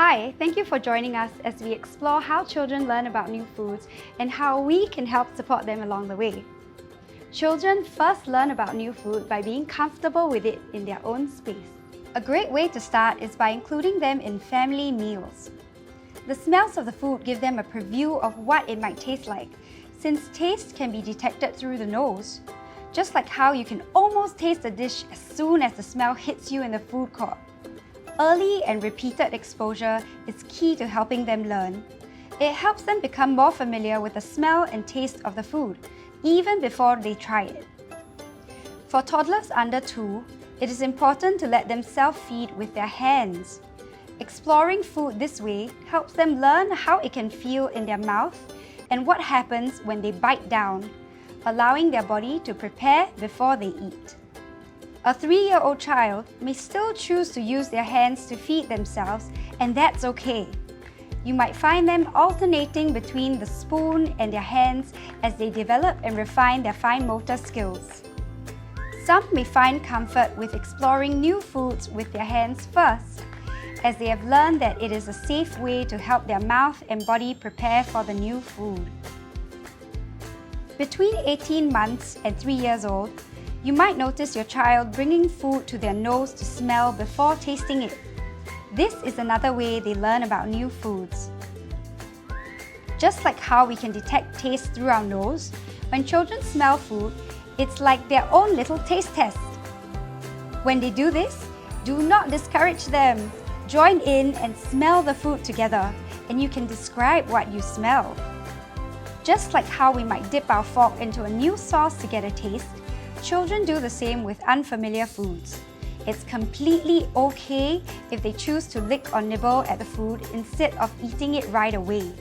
Hi, thank you for joining us as we explore how children learn about new foods and how we can help support them along the way. Children first learn about new food by being comfortable with it in their own space. A great way to start is by including them in family meals. The smells of the food give them a preview of what it might taste like, since taste can be detected through the nose, just like how you can almost taste a dish as soon as the smell hits you in the food court. Early and repeated exposure is key to helping them learn. It helps them become more familiar with the smell and taste of the food, even before they try it. For toddlers under 2, it is important to let them self-feed with their hands. Exploring food this way helps them learn how it can feel in their mouth and what happens when they bite down, allowing their body to prepare before they eat. A 3-year-old child may still choose to use their hands to feed themselves, and that's okay. You might find them alternating between the spoon and their hands as they develop and refine their fine motor skills. Some may find comfort with exploring new foods with their hands first, as they have learned that it is a safe way to help their mouth and body prepare for the new food. Between 18 months and 3 years old, you might notice your child bringing food to their nose to smell before tasting it. This is another way they learn about new foods. Just like how we can detect taste through our nose, when children smell food, it's like their own little taste test. When they do this, do not discourage them. Join in and smell the food together, and you can describe what you smell. Just like how we might dip our fork into a new sauce to get a taste, children do the same with unfamiliar foods. It's completely okay if they choose to lick or nibble at the food instead of eating it right away.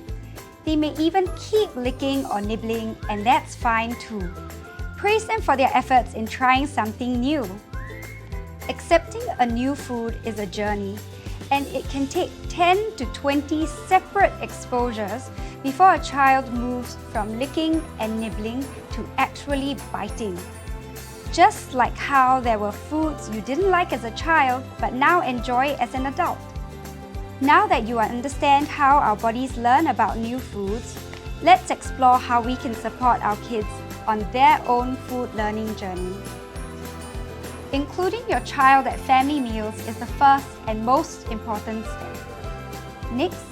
They may even keep licking or nibbling, and that's fine too. Praise them for their efforts in trying something new. Accepting a new food is a journey, and it can take 10 to 20 separate exposures before a child moves from licking and nibbling to actually biting. Just like how there were foods you didn't like as a child but now enjoy as an adult. Now that you understand how our bodies learn about new foods, let's explore how we can support our kids on their own food learning journey. Including your child at family meals is the first and most important step. Next,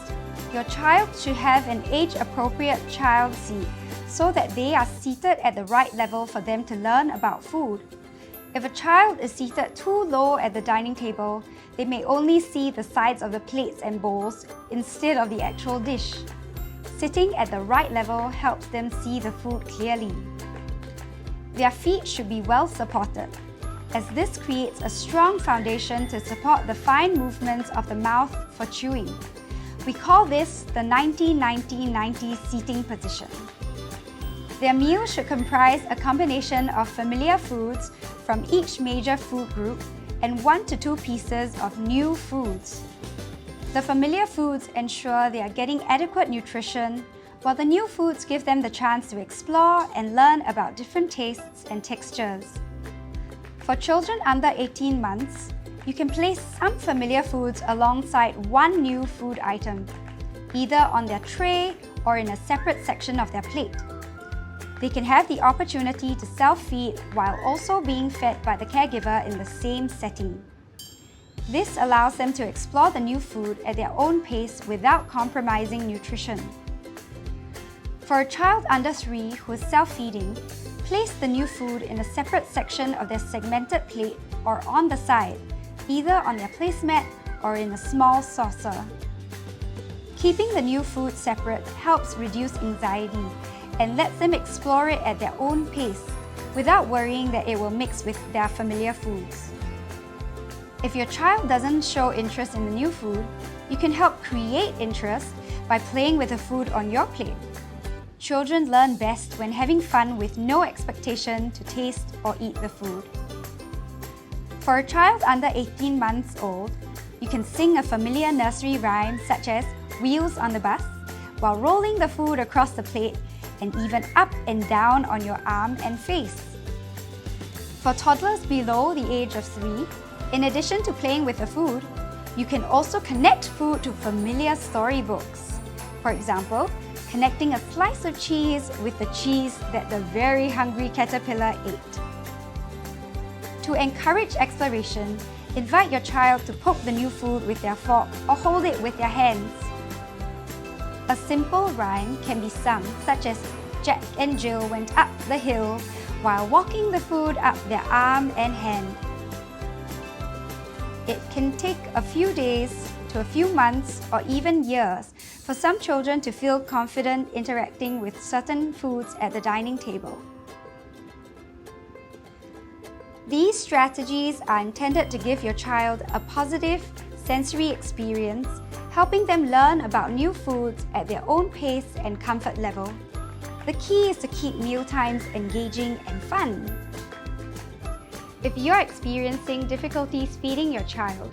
your child should have an age-appropriate child seat so that they are seated at the right level for them to learn about food. If a child is seated too low at the dining table, they may only see the sides of the plates and bowls instead of the actual dish. Sitting at the right level helps them see the food clearly. Their feet should be well supported, as this creates a strong foundation to support the fine movements of the mouth for chewing. We call this the 90-90-90 seating position. Their meal should comprise a combination of familiar foods from each major food group and 1 to 2 pieces of new foods. The familiar foods ensure they are getting adequate nutrition, while the new foods give them the chance to explore and learn about different tastes and textures. For children under 18 months, you can place some familiar foods alongside one new food item, either on their tray or in a separate section of their plate. They can have the opportunity to self-feed while also being fed by the caregiver in the same setting. This allows them to explore the new food at their own pace without compromising nutrition. For a child under 3 who is self-feeding, place the new food in a separate section of their segmented plate or on the side, either on their placemat or in a small saucer. Keeping the new food separate helps reduce anxiety and lets them explore it at their own pace without worrying that it will mix with their familiar foods. If your child doesn't show interest in the new food, you can help create interest by playing with the food on your plate. Children learn best when having fun with no expectation to taste or eat the food. For a child under 18 months old, you can sing a familiar nursery rhyme such as "Wheels on the Bus" while rolling the food across the plate and even up and down on your arm and face. For toddlers below the age of 3, in addition to playing with the food, You can also connect food to familiar storybooks. For example, connecting a slice of cheese with the cheese that the very hungry caterpillar ate. To encourage exploration, invite your child to poke the new food with their fork or hold it with their hands. A simple rhyme can be sung, such as Jack and Jill went up the hill while walking the food up their arm and hand. It can take a few days to a few months or even years for some children to feel confident interacting with certain foods at the dining table. These strategies are intended to give your child a positive sensory experience, helping them learn about new foods at their own pace and comfort level. The key is to keep mealtimes engaging and fun. If you're experiencing difficulties feeding your child,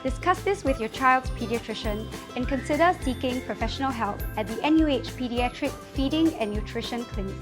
discuss this with your child's pediatrician and consider seeking professional help at the NUH Pediatric Feeding and Nutrition Clinic.